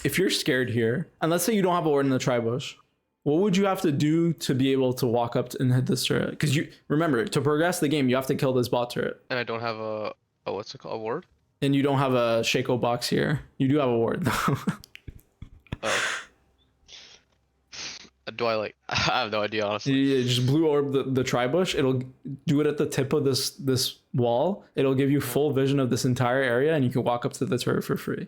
if you're scared here, and let's say you don't have a ward in the tri-bush, what would you have to do to be able to walk up and hit this turret? Because you remember, to progress the game, you have to kill this bot turret. And I don't have a what's it called? A ward? And you don't have a Shaco box here. You do have a ward though. Oh. Do I like? I have no idea, honestly. You just blue orb the tri-bush. It'll do it at the tip of this wall. It'll give you full vision of this entire area, and you can walk up to the turret for free.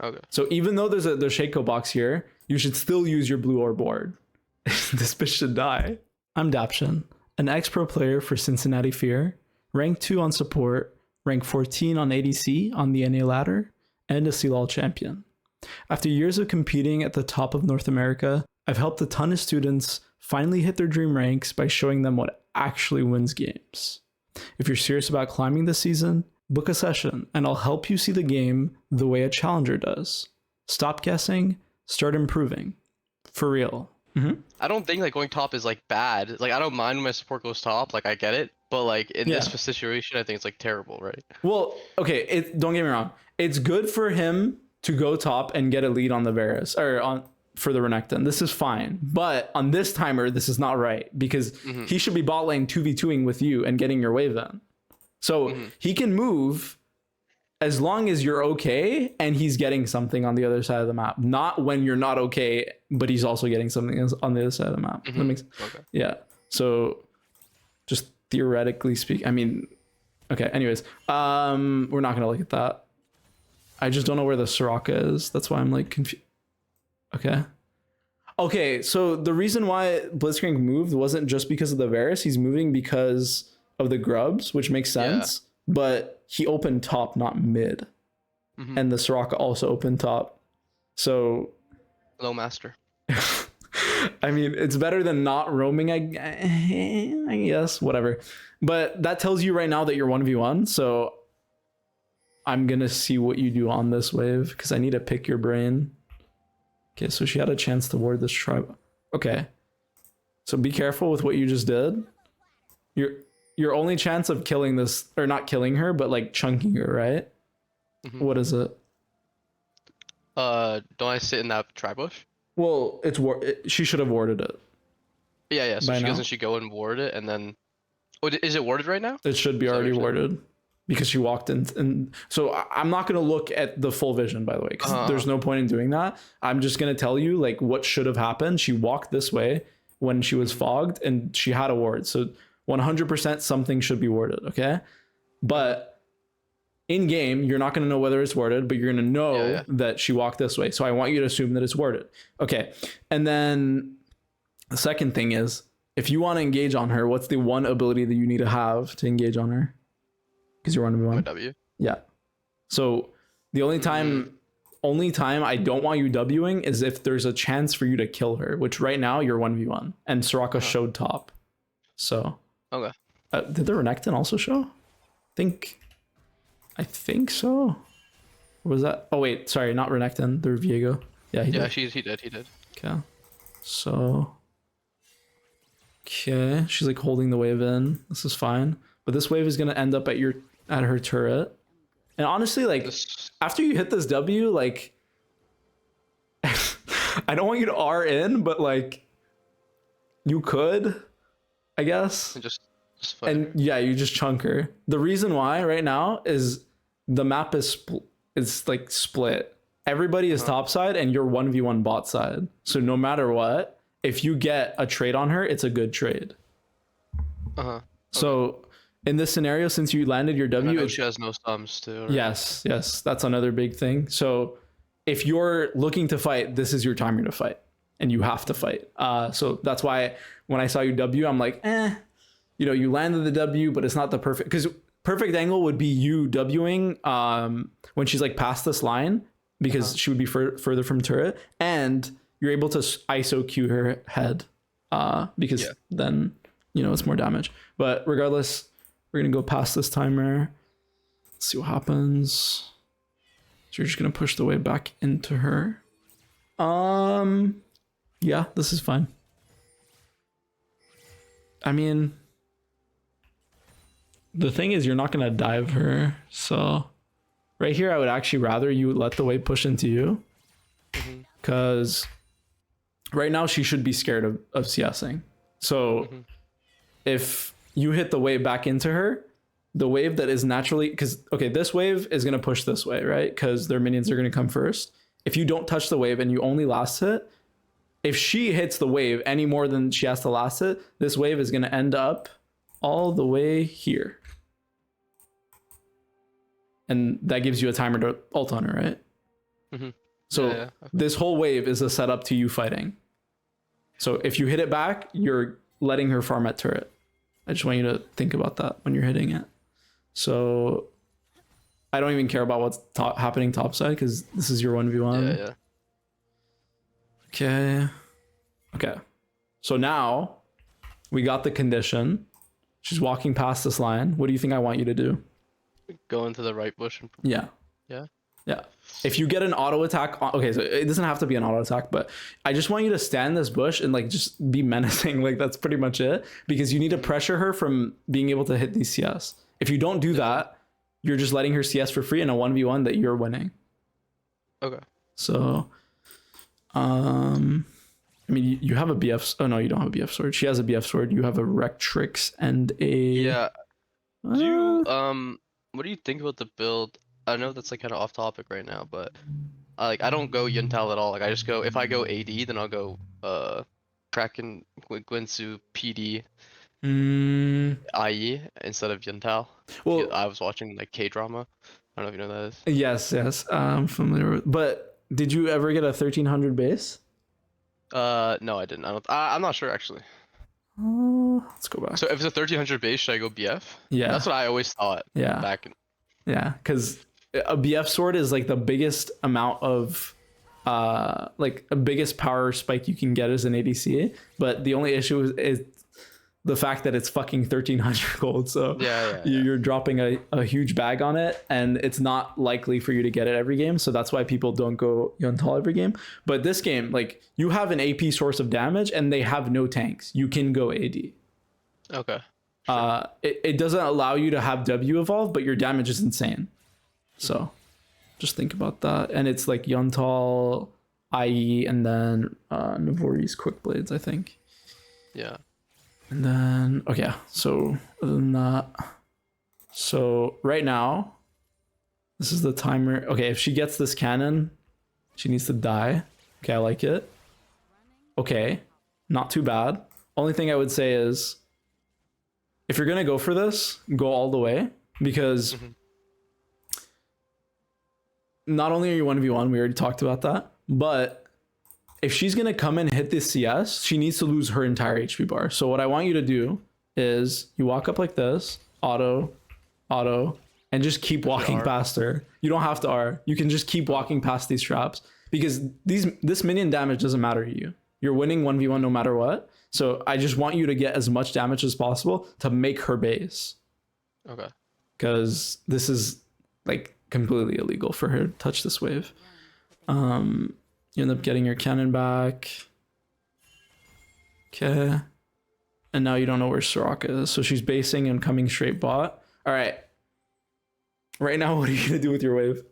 Okay. So even though there's Shaco box here, you should still use your blue orb ward. This bitch should die. I'm Daption, an ex-pro player for Cincinnati Fear, rank 2 on support, rank 14 on ADC on the NA ladder, and a CLOL champion. After years of competing at the top of North America, I've helped a ton of students finally hit their dream ranks by showing them what actually wins games. If you're serious about climbing this season, book a session and I'll help you see the game the way a challenger does. Stop guessing, start improving. For real. I don't think like going top is like bad. Like I don't mind when my support goes top. Like I get it, but like in this situation, I think it's like terrible, right? Well, okay. Don't get me wrong. It's good for him to go top and get a lead on the Varus or for the Renekton. This is fine, but on this timer, this is not right because he should be bot lane 2v2ing with you and getting your wave in. So he can move as long as you're okay and he's getting something on the other side of the map, not when you're not okay, but he's also getting something on the other side of the map. That makes, yeah. So just theoretically speaking, I mean, okay. Anyways, we're not gonna look at that. I just don't know where the Soraka is. That's why I'm like confused. Okay. So the reason why Blitzcrank moved wasn't just because of the Varus. He's moving because of the grubs, which makes sense. But he opened top, not mid. And the Soraka also opened top. So Low master. I mean, it's better than not roaming, I guess, whatever. But that tells you right now that you're 1v1. So I'm going to see what you do on this wave because I need to pick your brain. Okay, so she had a chance to ward this tribe. Okay. So be careful with what you just did. Your only chance of killing this, or not killing her, but like chunking her, right? What is it? Don't I sit in that tri-bush? Well, she should have warded it. Yeah. So doesn't she go and ward it and then? Oh, is it warded right now? It should be already warded because she walked in. And so I'm not going to look at the full vision, by the way, because there's no point in doing that. I'm just going to tell you like what should have happened. She walked this way when she was fogged and she had a ward. So 100% something should be warded, okay? But in game, you're not going to know whether it's warded, but you're going to know that she walked this way. So I want you to assume that it's warded. Okay. And then the second thing is, if you want to engage on her, what's the one ability that you need to have to engage on her? Because you're 1v1. W. Yeah. So the only time I don't want you Wing is if there's a chance for you to kill her, which right now you're 1v1 and Soraka showed top. So okay. Did the Renekton also show? I think so. Or was that? Oh wait, sorry, not Renekton. The Viego. Yeah, he did. He did. Okay. So. Okay, she's like holding the wave in. This is fine, but this wave is gonna end up at her turret. And honestly, like after you hit this W, like I don't want you to R in, but like you could, I guess. And yeah, you just chunk her. The reason why right now is the map is like split. Everybody is top side and you're 1v1 bot side. So no matter what, if you get a trade on her, it's a good trade. So in this scenario, since you landed your W, I know she has no thumbs too. Right? Yes, that's another big thing. So if you're looking to fight, this is your timer to fight, and you have to fight. So that's why when I saw you W, I'm like, you landed the W, but it's not the perfect, because perfect angle would be you Wing when she's like past this line, because she would be further from turret, and you're able to ISO Q her head because then it's more damage. But regardless, we're gonna go past this timer. Let's see what happens. So you're just gonna push the wave back into her. Yeah, this is fine. I mean, the thing is, you're not gonna dive her. So right here, I would actually rather you let the wave push into you. because right now she should be scared of CSing. So if you hit the wave back into her, the wave that is naturally, because okay, this wave is going to push this way, right? Because their minions are going to come first. If you don't touch the wave and you only last hit, if she hits the wave any more than she has to last hit, this wave is going to end up all the way here. And that gives you a timer to ult on her, right? So Okay. this whole wave is a setup to you fighting. So if you hit it back, you're letting her farm at turret. I just want you to think about that when you're hitting it. So I don't even care about what's happening topside because this is your 1v1. Yeah. Okay. Okay. So now we got the condition. She's walking past this line. What do you think I want you to do? Go into the right bush. Yeah. Yeah. Yeah. If you get an auto attack, okay, so it doesn't have to be an auto attack, but I just want you to stand in this bush and like just be menacing. Like that's pretty much it, because you need to pressure her from being able to hit these CS. If you don't do that, you're just letting her CS for free in a 1v1 that you're winning. Okay. So, I mean, you have a BF. Oh no, you don't have a BF sword. She has a BF sword. You have a Rectrix and a. Yeah. Do you what do you think about the build? I know that's like kind of off topic right now, but I don't go Yuntal at all. Like I just go, if I go AD, then I'll go Kraken, Guinsu, PD, IE instead of Yuntal. Well, I was watching like K-drama. I don't know if you know what that is. Yes, I'm familiar with. But did you ever get a 1300 base? No, I didn't. I'm not sure actually. Let's go back. So if it's a 1300 base, should I go BF? Yeah, that's what I always thought. Yeah. Back in. Yeah, because a BF sword is like the biggest amount of like a biggest power spike you can get as an ADC, but the only issue is the fact that it's fucking 1300 gold. So you're dropping a huge bag on it, and it's not likely for you to get it every game. So that's why people don't go Yuntal every game. But this game, like you have an AP source of damage, and they have no tanks. You can go AD. Okay. It doesn't allow you to have W evolve, but your damage is insane. So just think about that. And it's like Yuntal, IE, and then Navori's Quick Blades, I think. Yeah. And then, okay, so other than that, so right now, this is the timer. Okay, if she gets this cannon, she needs to die. Okay, I like it. Okay, not too bad. Only thing I would say is, if you're gonna go for this, go all the way, because not only are you 1v1, we already talked about that, but if she's gonna come and hit this CS, she needs to lose her entire HP bar. So what I want you to do is you walk up like this, auto, and just keep walking past her. You don't have to R. You can just keep walking past these traps, because this minion damage doesn't matter to you. You're winning 1v1 no matter what. So I just want you to get as much damage as possible to make her base. Okay. Because this is like completely illegal for her to touch this wave. You end up getting your cannon back. Okay. And now you don't know where Soraka is. So she's basing and coming straight bot. All right. Right now, what are you going to do with your wave?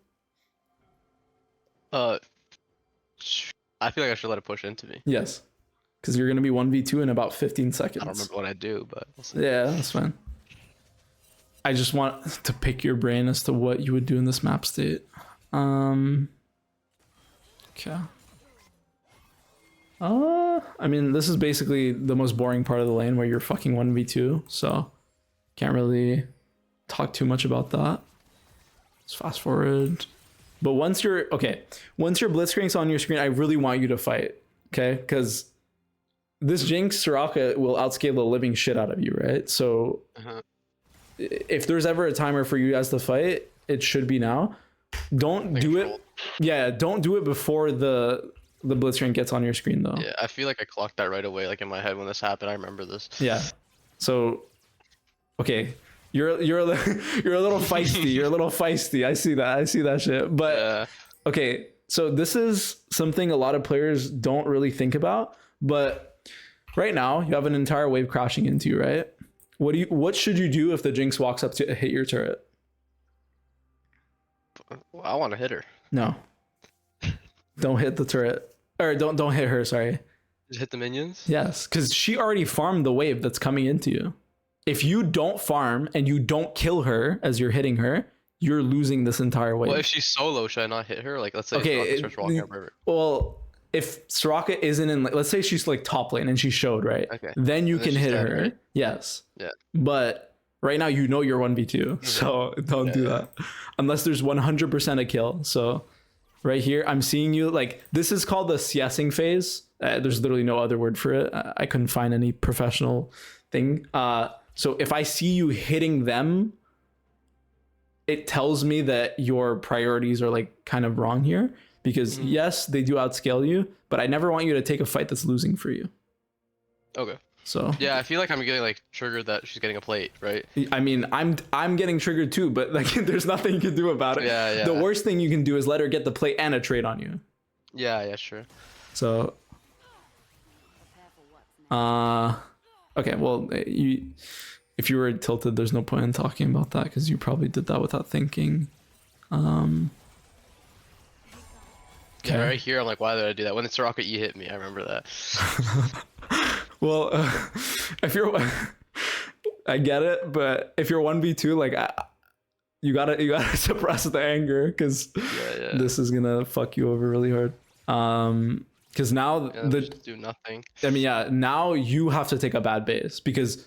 I feel like I should let it push into me. Yes. Because you're going to be 1v2 in about 15 seconds. I don't remember what I do, but we'll see. Yeah, that's fine. I just want to pick your brain as to what you would do in this map state. Okay. I mean, this is basically the most boring part of the lane where you're fucking 1v2, so can't really talk too much about that. Let's fast forward. But once your Blitzcrank's on your screen, I really want you to fight, okay? Because this Jinx Soraka will outscale the living shit out of you, right? So if there's ever a timer for you guys to fight, it should be now. Don't do it. Yeah, don't do it before the Blitzcrank gets on your screen though. Yeah, I feel like I clocked that right away, like in my head when this happened. I remember this. Yeah. So, okay, you're a little feisty. You're a little feisty. I see that shit. But okay, so this is something a lot of players don't really think about. But right now, you have an entire wave crashing into you, right? What should you do if the Jinx walks up to hit your turret? Well, I want to hit her. No. Don't hit the turret. Or don't hit her, sorry. Just hit the minions? Yes, because she already farmed the wave that's coming into you. If you don't farm and you don't kill her as you're hitting her, you're losing this entire wave. Well, if she's solo, should I not hit her? Like, let's say okay, starts walking up river. Well, if Soraka isn't in, let's say she's like top lane and she showed, right? Okay. Then you can hit dead, her. right? Yes. Yeah. But right now, you know you're 1v2, so don't do that. Unless there's 100% a kill. So right here, I'm seeing you, like, this is called the CSing phase. There's literally no other word for it. I couldn't find any professional thing. So if I see you hitting them, it tells me that your priorities are like kind of wrong here, because yes, they do outscale you, but I never want you to take a fight that's losing for you. Okay. So yeah, I feel like I'm getting like triggered that she's getting a plate, right? I mean, I'm getting triggered too, but like there's nothing you can do about it. Yeah. The worst thing you can do is let her get the plate and a trade on you. Yeah, sure. So okay, well, if you were tilted, there's no point in talking about that because you probably did that without thinking. Okay. Yeah, right here, I'm like, why did I do that? When the Soraka E hit me, I remember that. Well, if you're, I get it, but if you're 1v2, like, you gotta suppress the anger because this is gonna fuck you over really hard. Because now do nothing. I mean, now you have to take a bad base because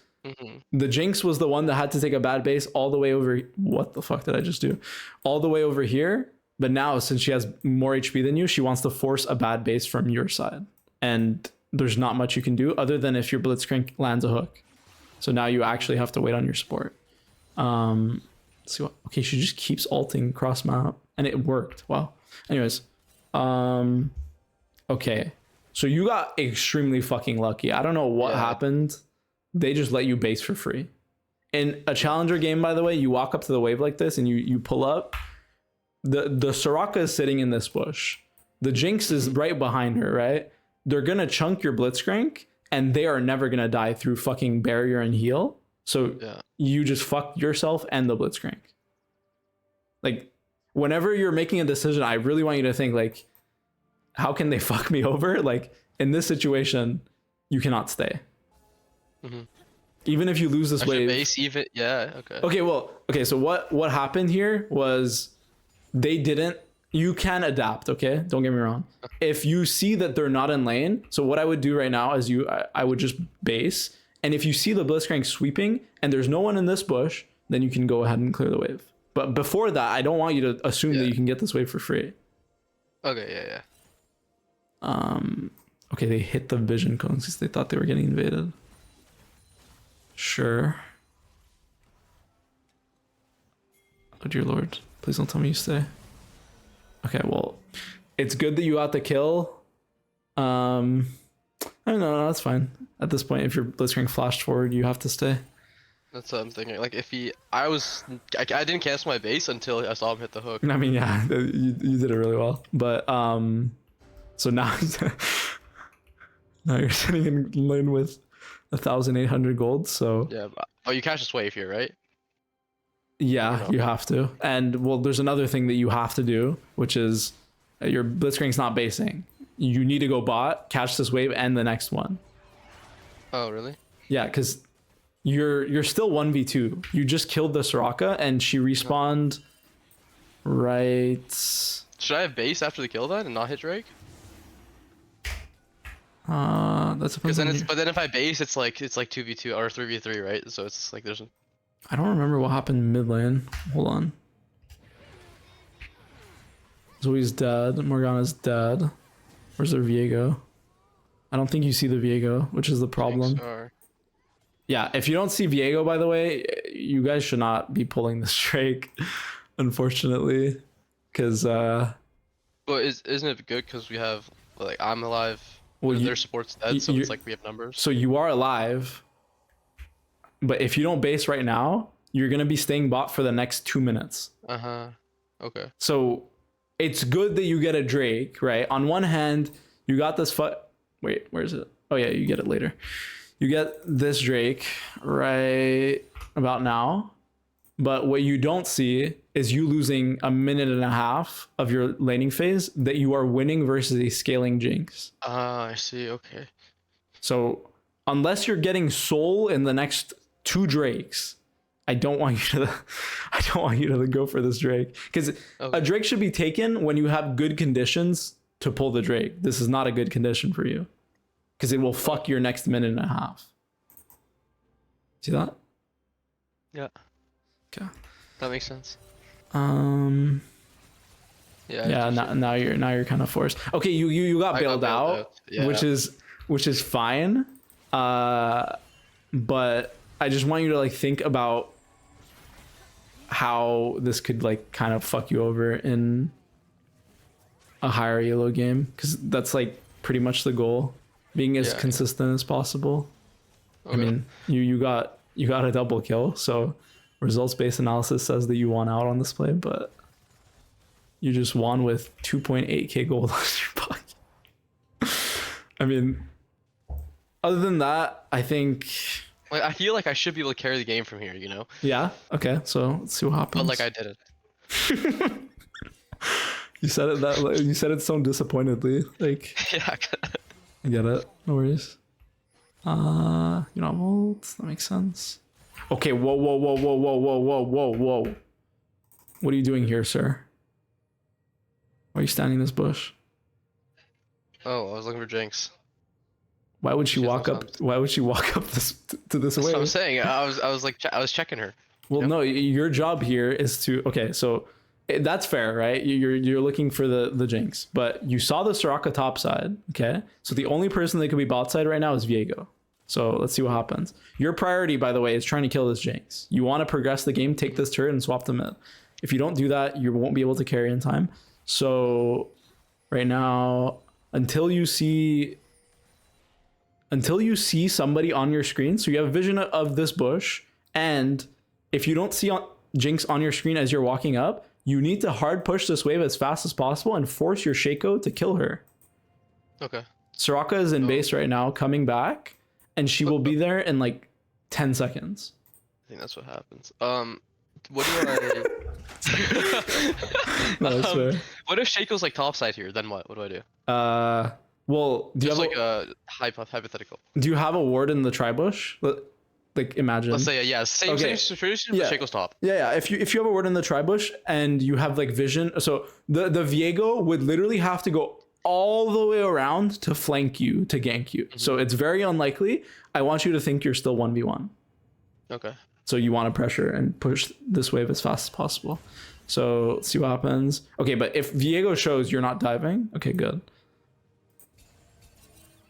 the Jinx was the one that had to take a bad base all the way over. What the fuck did I just do? All the way over here. But now, since she has more HP than you, she wants to force a bad base from your side. And there's not much you can do other than if your Blitzcrank lands a hook. So now you actually have to wait on your support. Let's see what. Okay, she just keeps ulting cross map, and it worked. Wow. Anyways, okay, so you got extremely fucking lucky. I don't know what happened. They just let you base for free. In a challenger game, by the way, you walk up to the wave like this and you pull up. The Soraka is sitting in this bush. The Jinx is right behind her, right? They're gonna chunk your Blitzcrank and they are never gonna die through fucking barrier and heal. So you just fucked yourself and the Blitzcrank. Like, whenever you're making a decision, I really want you to think, like, how can they fuck me over? Like, in this situation, you cannot stay. Even if you lose this wave. Base even, Okay, so what happened here was they didn't. You can adapt, okay? Don't get me wrong. If you see that they're not in lane, so what I would do right now is I would just base, and if you see the Blitzcrank sweeping and there's no one in this bush, then you can go ahead and clear the wave. But before that, I don't want you to assume that you can get this wave for free. Okay, Okay, they hit the vision cones because they thought they were getting invaded. Sure. Oh dear lord, please don't tell me you stay. Okay, well, it's good that you got the kill. I don't know, no, that's fine. At this point, if your Blitzcrank flashed forward, you have to stay. That's what I'm thinking. Like, if I didn't cancel my base until I saw him hit the hook. I mean, yeah, you did it really well. But so now you're sitting in lane with 1,800 gold. So yeah, you catch this wave here, right? Yeah, you have to. And well, there's another thing that you have to do, which is your Blitzcrank's not basing. You need to go bot, catch this wave, and the next one. Oh, really? Yeah, because you're still 1v2. You just killed the Soraka, and she respawned right. Should I have base after the kill then and not hit Drake? That's because then but then if I base, it's like 2v2 or 3v3, right? So it's like there's. I don't remember what happened mid lane. Hold on. Zoe's dead. Morgana's dead. Where's their Viego? I don't think you see the Viego, which is the problem. Yeah, if you don't see Viego, by the way, you guys should not be pulling this Drake, unfortunately, because. Well, isn't it good because we have like I'm alive. Well, their support's dead, so it's like we have numbers. So you are alive, but if you don't base right now, you're gonna be staying bot for the next 2 minutes. Okay. So it's good that you get a Drake, right? On one hand, you got this wait, where is it? Oh yeah, you get it later. You get this Drake right about now, But what you don't see is you losing a minute and a half of your laning phase that you are winning versus a scaling Jinx. Ah, I see. Okay. So unless you're getting soul in the next 2 Drakes, I don't want you to go for this Drake, because a Drake should be taken when you have good conditions to pull the Drake. This is not a good condition for you, because it will fuck your next minute and a half. See that? Yeah. Okay. That makes sense. Yeah. Yeah. Now you're kind of forced. Okay, you got bailed out, yeah. which is fine. But I just want you to like think about how this could like kind of fuck you over in a higher elo game, because that's like pretty much the goal, being as consistent as possible. Okay. I mean, you got a double kill, so results-based analysis says that you won out on this play, but you just won with 2.8k gold on your pocket. I mean, other than that, I think, like, I feel like I should be able to carry the game from here, you know? Yeah. Okay. So let's see what happens. But like I didn't. You said it so disappointedly. Like, Yeah. I get it. No worries. You know, ult. That makes sense. Okay. Whoa. What are you doing here, sir? Why are you standing in this bush? Oh, I was looking for Jinx. Why would she walk up? Why would she walk up this to this That's way? what I'm saying. I was checking her. Well, no, your job here is to, okay, so that's fair, right? You're looking for the Jinx, but you saw the Soraka top side, okay? So the only person that could be bot side right now is Viego. So let's see what happens. Your priority, by the way, is trying to kill this Jinx. You want to progress the game, take this turret and swap the mid. If you don't do that, you won't be able to carry in time. So right now, until you see somebody on your screen, so you have a vision of this bush, and if you don't see Jinx on your screen as you're walking up, you need to hard push this wave as fast as possible and force your Shaco to kill her. Okay. Soraka is in base right now, coming back, and she will be there in like 10 seconds. I think that's what happens. What do I... No, that's fair. What if Shaco's like topside here? Then what? What do I do? Well, do you Just have like a hypothetical. Do you have a ward in the tri-bush? Like, imagine. Let's say same situation, but Shaco's top. Yeah. If you have a ward in the tri-bush and you have like vision, so the Viego would literally have to go all the way around to flank you, to gank you. Mm-hmm. So it's very unlikely. I want you to think you're still 1v1. Okay. So you want to pressure and push this wave as fast as possible. So let's see what happens. Okay, but if Viego shows you're not diving, okay, good.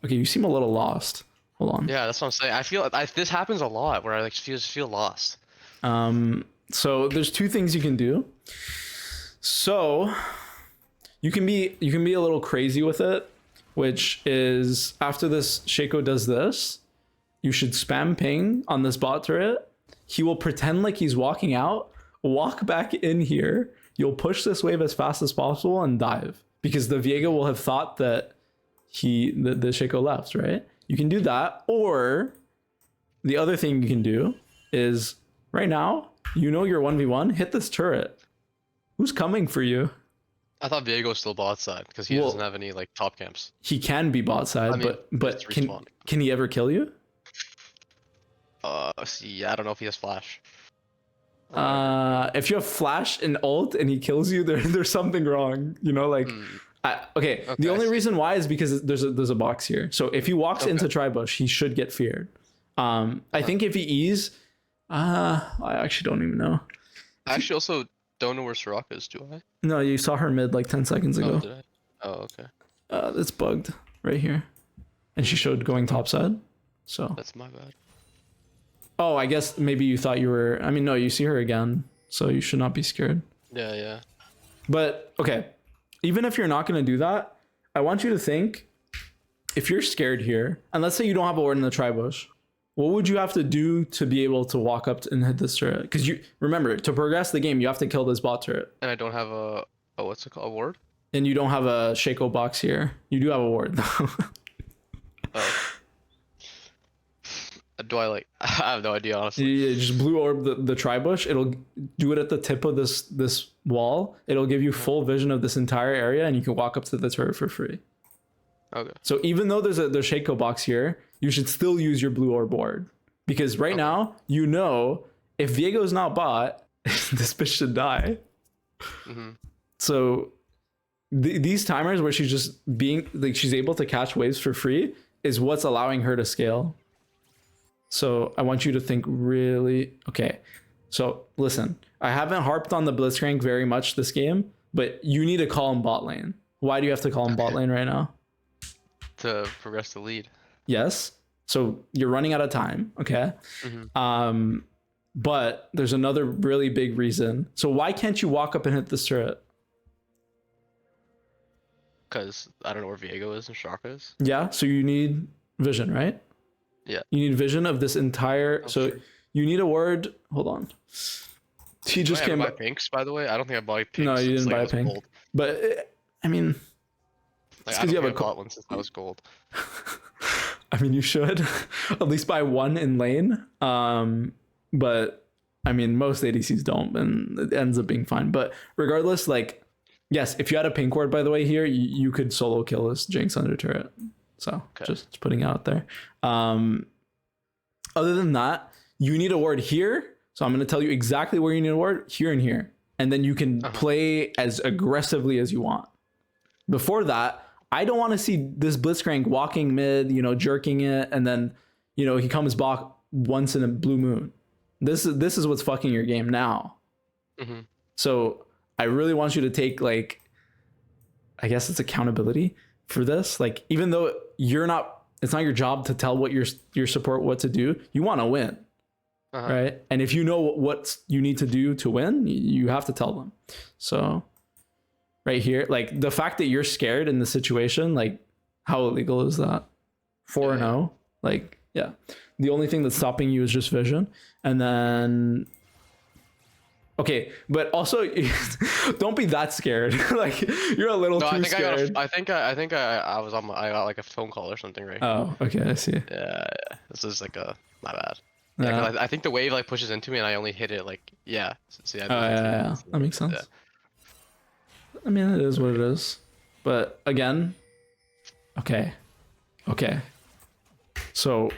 Okay, you seem a little lost. Hold on. Yeah, that's what I'm saying. I feel this happens a lot where I like feel lost. So there's 2 things you can do. So you can be a little crazy with it, which is after this Shaco does this, you should spam ping on this bot turret. He will pretend like he's walking out, walk back in here. You'll push this wave as fast as possible and dive, because the Viego will have thought that the Shaco left, right? You can do that, or the other thing you can do is right now, you know you're 1v1, hit this turret. Who's coming for you? I thought Viego's still bot side because he doesn't have any like top camps. He can be bot side, but can he ever kill you? See, I don't know if he has flash. If you have flash and ult and he kills you, there's something wrong. You know, like. Okay, the only reason why is because there's a box here. So if he walks into tri-bush, he should get feared. I think if he E's, I actually don't even know. I actually also don't know where Soraka is, do I? No, you saw her mid like 10 seconds ago. Oh, did I? Oh, okay. It's bugged right here. And she showed going topside. So that's my bad. Oh, I guess maybe you thought you were, I mean, no, you see her again, so you should not be scared. Yeah. But okay, even if you're not going to do that, I want you to think, if you're scared here, and let's say you don't have a ward in the tri-bush, what would you have to do to be able to walk up and hit this turret? Because you remember, to progress the game, you have to kill this bot turret. And I don't have a what's it called, a ward? And you don't have a Shaco box here. You do have a ward though. Oh. Do I like? I have no idea, honestly. You just blue orb the tri bush. It'll do it at the tip of this wall. It'll give you full vision of this entire area, and you can walk up to the turret for free. Okay. So even though there's Shaco box here, you should still use your blue orb board, because right now you know if Viego's not bot, this bitch should die. So these timers where she's just being like she's able to catch waves for free is what's allowing her to scale. So I want you to think really, okay. So listen, I haven't harped on the Blitzcrank very much this game, but you need to call him bot lane. Why do you have to call him bot lane right now? To progress the lead. Yes. So you're running out of time. Okay. But there's another really big reason. So why can't you walk up and hit this turret? Because I don't know where Viego is and Shaka is. Yeah. So you need vision, right? Yeah. You need vision of this entire. So sure. you need a word. Hold on. He just came. Buy pinks, by the way. I don't think I bought pinks. No, you didn't buy a pink. Gold. But I mean, like, because you have a bought one since I was gold. I mean, you should at least buy one in lane. But I mean, most ADCs don't, and it ends up being fine. But regardless, like, yes, if you had a pink ward, by the way, here, you could solo kill this Jinx under turret. So just putting it out there. Other than that, you need a ward here. So I'm going to tell you exactly where you need a ward, here and here. And then you can play as aggressively as you want. Before that, I don't want to see this Blitzcrank walking mid, jerking it. And then, he comes back once in a blue moon. This is what's fucking your game now. So I really want you to take, like, I guess it's accountability for this. Like, even though it's not your job to tell what your support what to do, you want to win. Right? And if you know what you need to do to win, you have to tell them. So right here, like, the fact that you're scared in the situation, like, how illegal is that? 4-0. Like, yeah. The only thing that's stopping you is just vision. And then okay, but also don't be that scared. Like, you're a little too scared. I think I was on I got like a phone call or something, right? Oh, okay, I see. Yeah. This is like my bad. Yeah, 'cause I think the wave like pushes into me and I only hit it like yeah. So, yeah. That makes sense. Yeah. I mean, it is what it is. But again, okay. So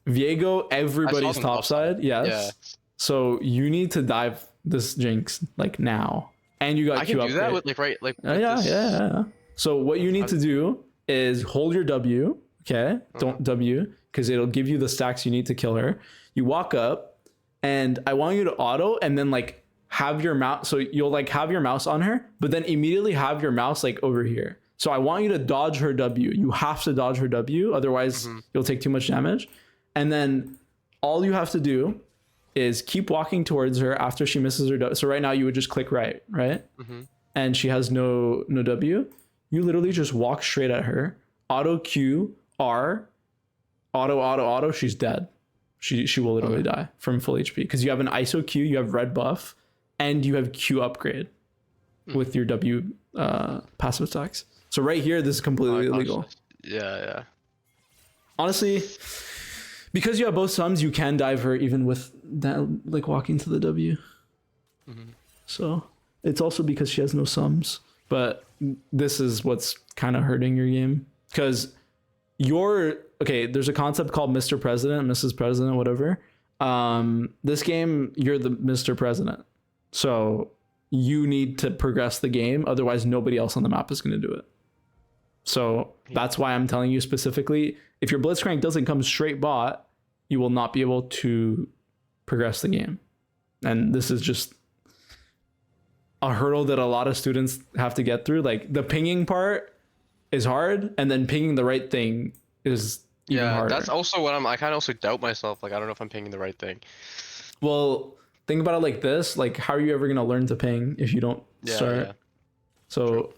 Viego, everybody's topside. Yes. Yeah. So you need to dive this Jinx like now, and you got. I can do that with like yeah. So what you need to do is hold your W. Okay, don't W, because it'll give you the stacks you need to kill her. You walk up, and I want you to auto, and then like have your mouse. So you'll like have your mouse on her, but then immediately have your mouse like over here. So I want you to dodge her W. You have to dodge her W, otherwise you'll take too much damage. And then all you have to do is keep walking towards her after she misses her W. So right now you would just click right? And she has no W. You literally just walk straight at her. Auto Q, R, auto, she's dead. She will literally die from full HP. Because you have an ISO Q, you have red buff, and you have Q upgrade with your W passive attacks. So right here, this is completely illegal. Yeah. Honestly, because you have both sums, you can dive her even with that, like walking to the W. So it's also because she has no sums. But this is what's kind of hurting your game. Because there's a concept called Mr. President, Mrs. President, whatever. This game, you're the Mr. President. So you need to progress the game. Otherwise, nobody else on the map is going to do it. So that's why I'm telling you specifically, if your Blitzcrank doesn't come straight bot, you will not be able to progress the game. And this is just a hurdle that a lot of students have to get through. Like, the pinging part is hard, and then pinging the right thing is even harder. That's also what I kind of also doubt myself. Like, I don't know if I'm pinging the right thing. Well, think about it like this. Like, how are you ever going to learn to ping if you don't start? Yeah. So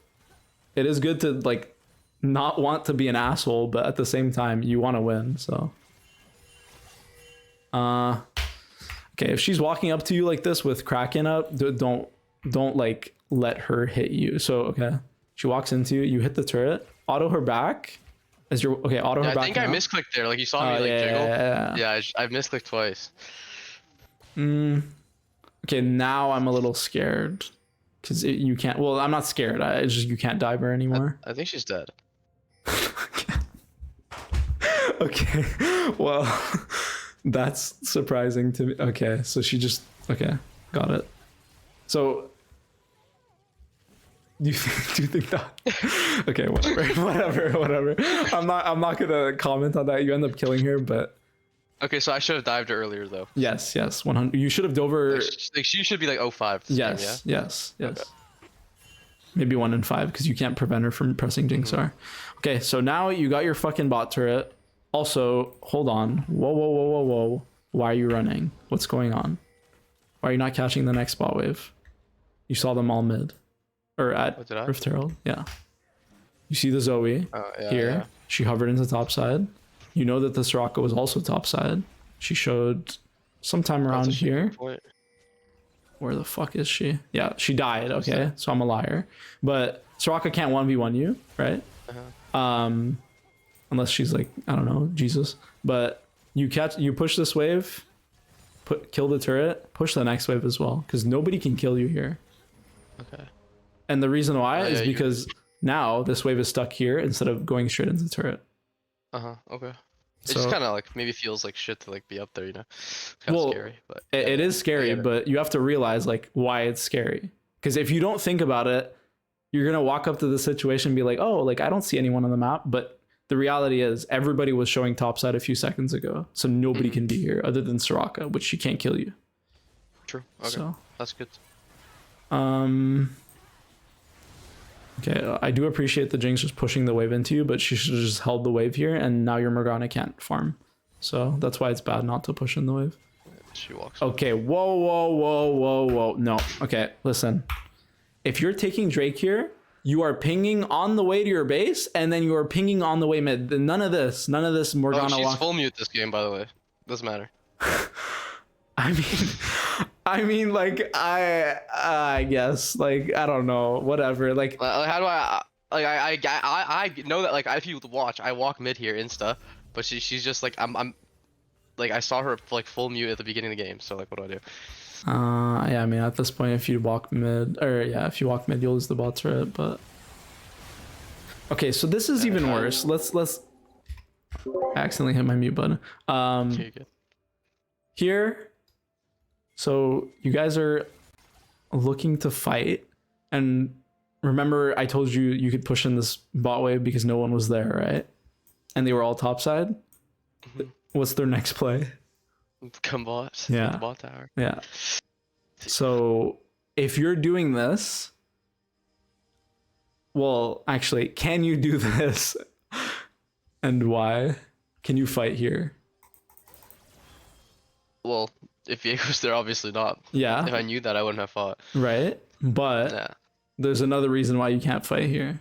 it is good to, like, not want to be an asshole, but at the same time, you want to win. So, okay, if she's walking up to you like this with Kraken up, don't like let her hit you. So, okay, she walks into you, you hit the turret, auto her back, Is your okay? Auto her I back think I now? misclicked there. Like you saw me like Yeah, jiggle. yeah, Yeah, I misclicked twice. Okay, now I'm a little scared because you can't. Well, I'm not scared. It's just you can't dive her anymore. I think she's dead. Okay, well, that's surprising to me. Okay, so she just okay, got it. So, do you think that? Okay, whatever. I'm not gonna comment on that. You end up killing her, but Okay, so I should have dived earlier though. yes, 100. You should have dove her. Like she should be like 05 this game, yeah? Yes. Okay. Maybe 1 in 5 because you can't prevent her from pressing Jinx R. Okay, so now you got your fucking bot turret. Also, hold on. Whoa. Why are you running? What's going on? Why are you not catching the next bot wave? You saw them all mid. Or at Rift Herald. Yeah. You see the Zoe here. Yeah. She hovered into top side. You know that the Soraka was also top side. She showed sometime around here. Where the fuck is she? Yeah, she died. Okay, so I'm a liar. But Soraka can't 1v1 you, right? Unless she's like, I don't know, Jesus. But you push this wave, kill the turret, push the next wave as well, because nobody can kill you here. Okay. And the reason why is because now this wave is stuck here instead of going straight into the turret. Okay. It just kind of like maybe feels like shit to like be up there, you know. Kind of scary, but it is scary, but you have to realize like why it's scary. Because if you don't think about it, you're gonna walk up to the situation and be like, oh, like I don't see anyone on the map. But the reality is everybody was showing topside a few seconons ago, so nobody can be here other than Soraka, which she can't kill you. True. Okay. So that's good. Okay, I do appreciate the Jinx just pushing the wave into you, but she should have just held the wave here, and now your Morgana can't farm. So that's why it's bad not to push in the wave. She walks. Okay, whoa. No, okay, listen. If you're taking Drake here, you are pinging on the way to your base, and then you are pinging on the way mid. None of this Morgana she's full mute this game, by the way. Doesn't matter. I mean, like I guess, like I don't know, whatever. Like, how do I know that like if you watch, I walk mid here insta, but she's just like I'm like I saw her like full mute at the beginning of the game. So like, what do I do? Yeah, I mean at this point, if you walk mid, if you walk mid, you'll lose the bot turret. But okay, so this is even worse. Let's I accidentally hit my mute button. Here. So you guys are looking to fight, and remember I told you you could push in this bot wave because no one was there, right? And they were all topside. What's their next play? Come bot. Yeah. The bot tower. Yeah. So if you're doing this, well, actually, can you do this? And why? Can you fight here? Well, if Viego's there, obviously not. Yeah. If I knew that, I wouldn't have fought. Right. But there's another reason why you can't fight here.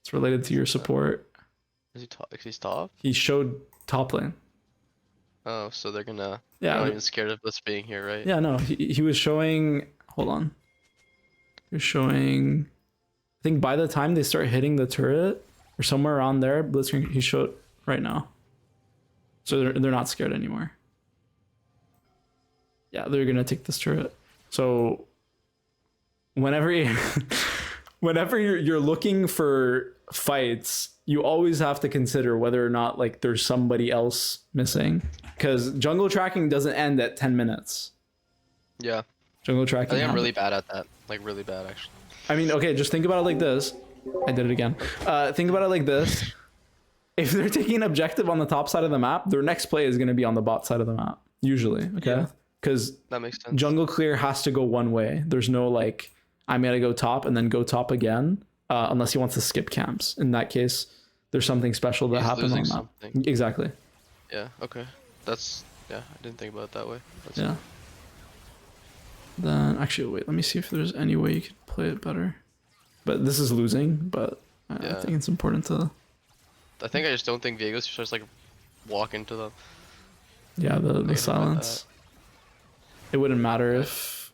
It's related to your support. Is he top? He's top? He showed top lane. Oh, so they're gonna... Yeah. They're not even scared of us being here, right? Yeah, no. He was showing... Hold on. He was showing... I think by the time they start hitting the turret, or somewhere around there, Blitzcrank, he showed right now. So they're not scared anymore. Yeah, they're gonna take this turret. So whenever you're looking for fights, you always have to consider whether or not like there's somebody else missing, because jungle tracking doesn't end at 10 minutes. Yeah. Jungle tracking. I think I'm really bad at that. Like really bad, actually. I mean, okay, just think about it like this. I did it again. Think about it like this. If they're taking an objective on the top side of the map, their next play is going to be on the bot side of the map, usually. Okay. Because that makes sense. Jungle clear has to go one way. There's no like, I'm going to go top and then go top again, unless he wants to skip camps. In that case, there's something special that happens on that. Exactly. Yeah. Okay. That's, yeah, I didn't think about it that way. That's yeah. Then actually, wait, let me see if there's any way you could play it better. But this is losing, but I think it's important to... I think I just don't think Viego's just like walk into them. Yeah, the silence. It wouldn't matter if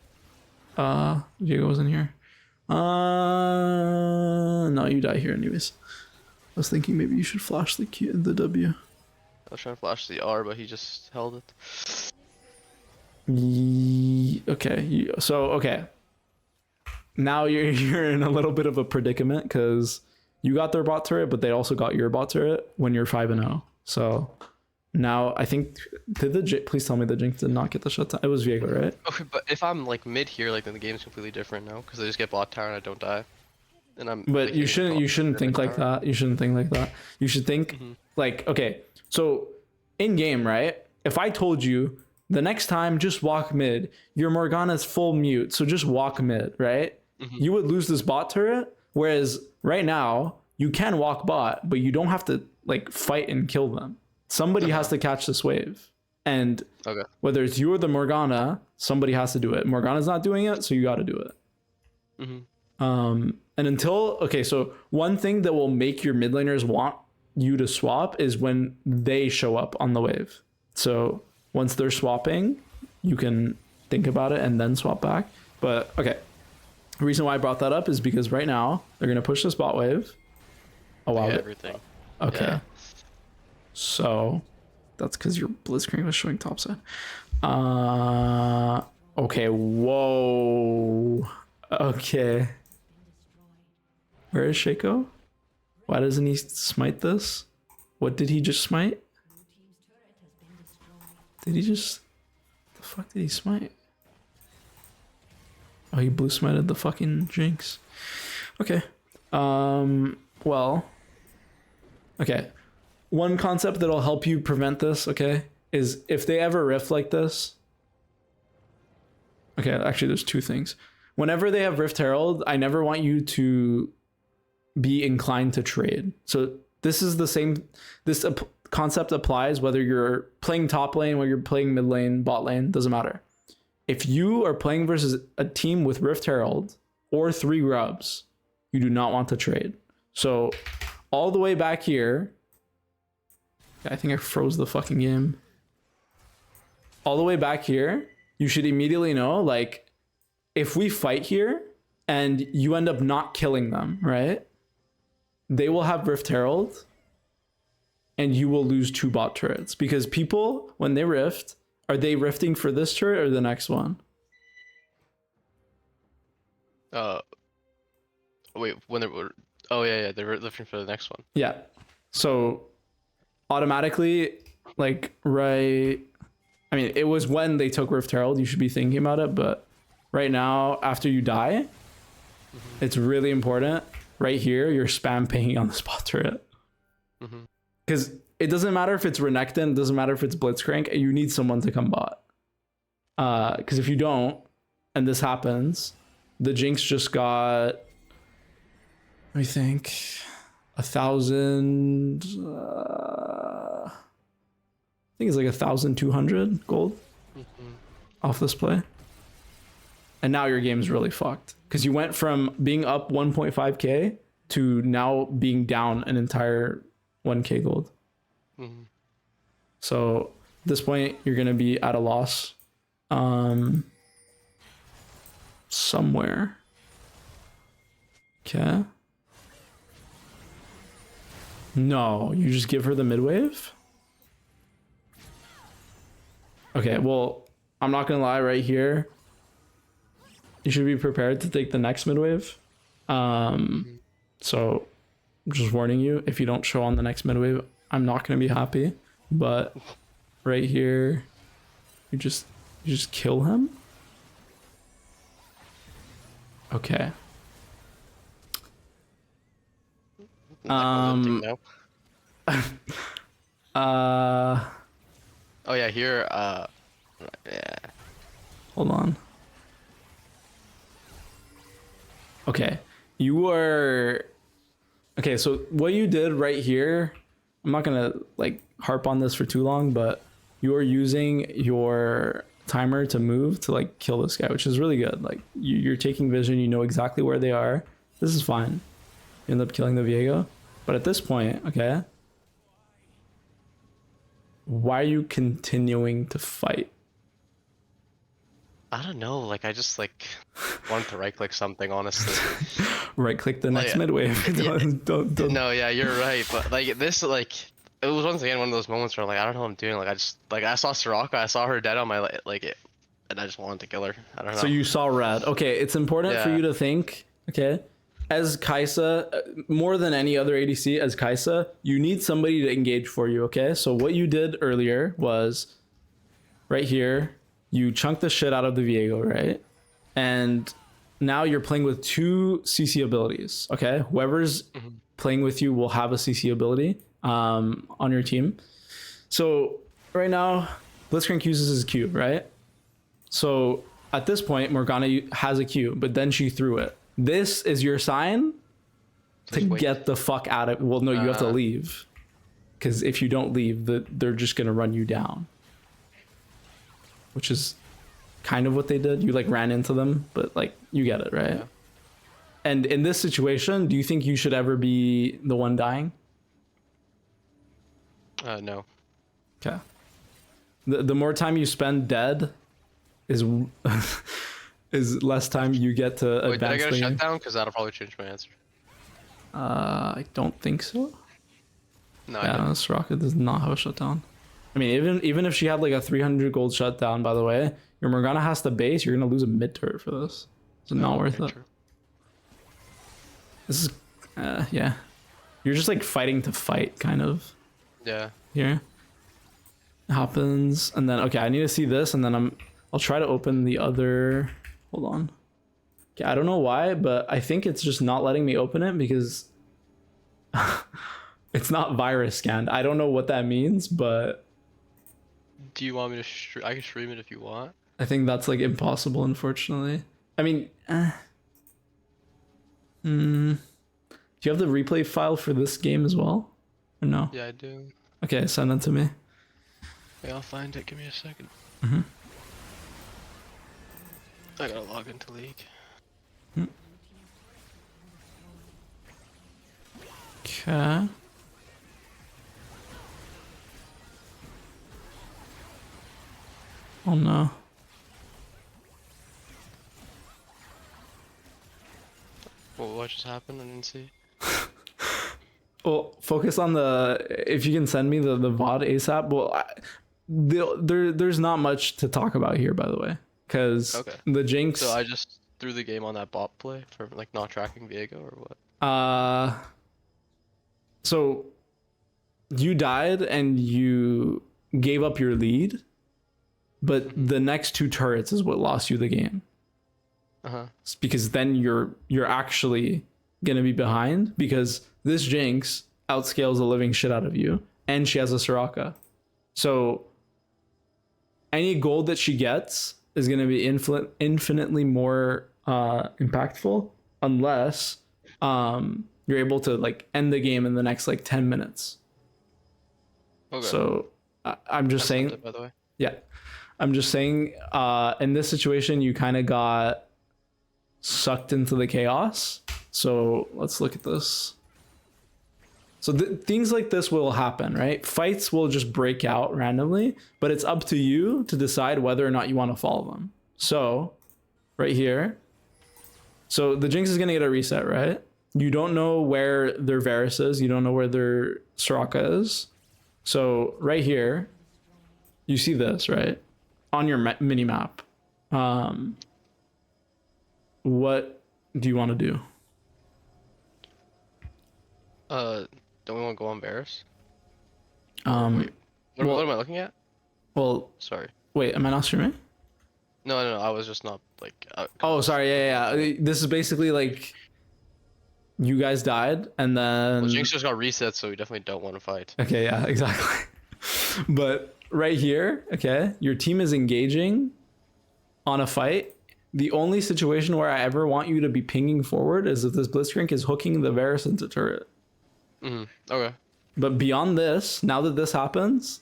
Viego wasn't here. No, you die here anyways. was thinking maybe you should flash the Q, the W. I was trying to flash the R, but he just held it. Okay, so okay. Now you're in a little bit of a predicament because you got their bot turret, but they also got your bot turret when you're 5-0. So now I think please tell me the Jinx did not get the shutdown. It was Viego, right? Okay, but if I'm like mid here, like then the game's completely different now because I just get bot tower and I don't die. And I'm. But like, you shouldn't think like that. You shouldn't think like that. You should think like, okay, so in game, right? If I told you the next time just walk mid, your Morgana's full mute, so just walk mid, right? You would lose this bot turret, whereas right now you can walk bot, but you don't have to like fight and kill them. Somebody has to catch this wave. And whether it's you or the Morgana, somebody has to do it. Morgana's not doing it, so you got to do it. And until, okay, so one thing that will make your mid laners want you to swap is when they show up on the wave. So once they're swapping, you can think about it and then swap back. But okay, the reason why I brought that up is because right now they're going to push this bot wave. Oh, wow. Everything. Okay. Yeah. So that's because your Blitzcrank was showing topside. Okay. Whoa. Okay. Where is Shaco? Why doesn't he smite this? What did he just smite? Did he just... The fuck did he smite? Oh, he blue smited the fucking Jinx. Okay. Well. Okay. One concept that'll help you prevent this, okay, is if they ever rift like this. Okay, actually there's two things. Whenever they have Rift Herald, I never want you to be inclined to trade. So this is the same, concept applies whether you're playing top lane, whether you're playing mid lane, bot lane, doesn't matter. If you are playing versus a team with Rift Herald or 3 grubs, you do not want to trade. So all the way back here, I think I froze the fucking game. All the way back here, you should immediately know, like, if we fight here and you end up not killing them, right? They will have Rift Herald and you will lose 2 bot turrets because people, when they rift, are they rifting for this turret or the next one? Wait, when they were... Oh, yeah, they're rifting for the next one. Yeah. So automatically, like, right... I mean, it was when they took Rift Herald, you should be thinking about it, but right now, after you die, it's really important. Right here, you're spam pinging on the spot turret. Because it doesn't matter if it's Renekton, it doesn't matter if it's Blitzcrank, you need someone to come bot. Because if you don't, and this happens, the Jinx just got, I think, 1,000... I think it's like 1,200 gold off this play. And now your game's really fucked. Because you went from being up 1.5k to now being down an entire 1k gold. So at this point, you're going to be at a loss somewhere. Okay. No, you just give her the mid wave? Okay, well, I'm not going to lie right here. You should be prepared to take the next mid wave. So I'm just warning you, if you don't show on the next mid wave, I'm not going to be happy. But right here, you just kill him. Okay. Oh yeah, here. Yeah. Hold on. Okay, you are. Okay, so what you did right here, I'm not gonna like harp on this for too long, but you are using your timer to move to like kill this guy, which is really good. Like you're taking vision, you know exactly where they are. This is fine. You end up killing the Viego, but at this point, okay, why are you continuing to fight? I don't know. Like I just like wanted to right click something. Honestly. Right click the next Like, mid wave. yeah, Don't. no, yeah, you're right. But like this, like it was once again one of those moments where like I don't know what I'm doing. Like I just like I saw Soraka, I saw her dead on my like it, and I just wanted to kill her. I don't So know. you saw red. Okay, it's important for Yeah. you to think. Okay, as Kaisa, more than any other ADC, as Kaisa, you need somebody to engage for you. Okay, so what you did earlier was right here. You chunked the shit out of the Viego, right? And now you're playing with two CC abilities. Okay, whoever's playing with you will have a CC ability on your team. So right now, Blitzcrank uses his Q, right? So at this point, Morgana has a Q, but then she threw it. This is your sign to Just wait. get the fuck out of. Well, no, you have to leave, because if you don't leave, they're just gonna run you down. Which is kind of what they did. You like ran into them, but like you get it, right? Yeah. And in this situation, do you think you should ever be the one dying? No. Okay. The more time you spend dead is is less time you get to Wait, did I advance get a the game. shutdown? Because that'll probably change my answer. I don't think so. No, I Yeah, didn't. this rocket does not have a shutdown. I mean, even if she had like a 300 gold shutdown, by the way, your Morgana has to base. You're gonna lose a mid turret for this. It's not worth Okay, it. true. This is, yeah. You're just like fighting to fight, kind of. Yeah. Here. It happens, and then okay, I need to see this, and then I'll try to open the other. Hold on. Okay, I don't know why, but I think it's just not letting me open it because it's not virus scanned. I don't know what that means, but Do you want me to? I can stream it if you want. I think that's like impossible, unfortunately. I mean, do you have the replay file for this game as well? Or no? Yeah, I do. Okay, send it to me. Yeah, I'll find it. Give me a second. Mm-hmm. I gotta log into League. Okay. Oh no. Well, what just happened? I didn't see. Well, focus on the. If you can send me the VOD ASAP. Well, there's not much to talk about here, by the way, because Okay. the Jinx. So I just threw the game on that bot play for like not tracking Viego or what? So you died and you gave up your lead, but the next two turrets is what lost you the game. It's because then you're actually gonna be behind because this Jinx outscales the living shit out of you, and she has a Soraka. So any gold that she gets is gonna be infinitely more impactful unless you're able to like end the game in the next like 10 minutes. Okay. So I'm just saying, It, by the way. yeah, I'm just saying, in this situation, you kind of got sucked into the chaos. So let's look at this. So things like this will happen, right? Fights will just break out randomly, but it's up to you to decide whether or not you want to follow them. So right here, so the Jinx is going to get a reset, right? You don't know where their Varus is. You don't know where their Soraka is. So right here, you see this, right? On your mini map. What do you want to do? Don't we want to go on Varus? Wait, What am I looking at? well, Sorry. wait, am I not streaming? No, I was just not like. Oh, sorry. Yeah. This is basically like you guys died, and then Well, Jinx just got reset, so we definitely don't want to fight. okay, yeah, exactly. But right here, okay, your team is engaging on a fight. The only situation where I ever want you to be pinging forward is if this Blitzcrank is hooking the Varus into turret. Okay. But beyond this, now that this happens,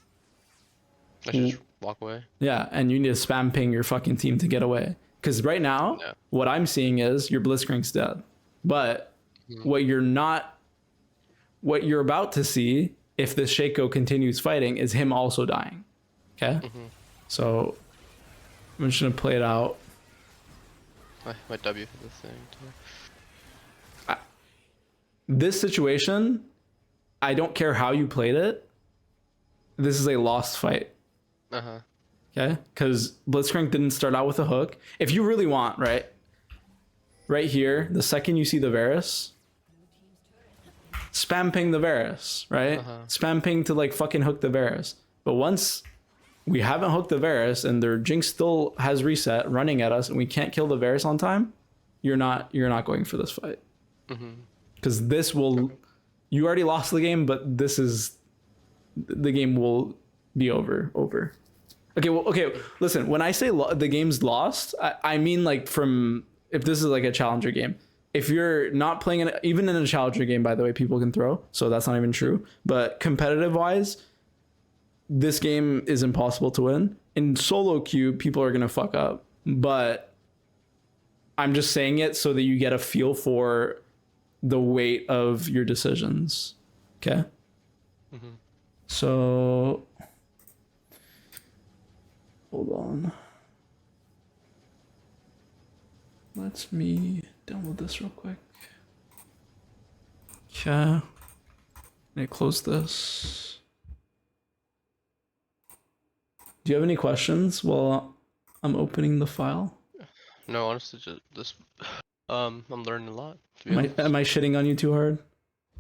I should just walk away. yeah, and you need to spam ping your fucking team to get away. Because right now, what I'm seeing is your Blitzcrank's dead. But what you're about to see, if this Shaco continues fighting, is him also dying. Okay? So I'm just gonna play it out. My W for this thing too. This situation, I don't care how you played it. This is a lost fight. Uh-huh. Okay? Because Blitzcrank didn't start out with a hook. If you really want, right here, the second you see the Varus, spam ping the Varus, right? Spam ping to like fucking hook the Varus. But once we haven't hooked the Varus and their Jinx still has reset running at us and we can't kill the Varus on time, you're not going for this fight. Because this will, you already lost the game, but this is, the game will be over. Okay, well, okay, listen, when I say the game's lost, I mean like from, if this is like a challenger game, if you're not playing it, even in a challenger game, by the way, people can throw, so that's not even true. But competitive wise, this game is impossible to win. In solo queue, people are gonna fuck up, but I'm just saying it so that you get a feel for the weight of your decisions. Okay. So hold on. Let me download this real quick. Okay. Let me close this. Do you have any questions while I'm opening the file? No, honestly, just this. I'm learning a lot. Am I shitting on you too hard?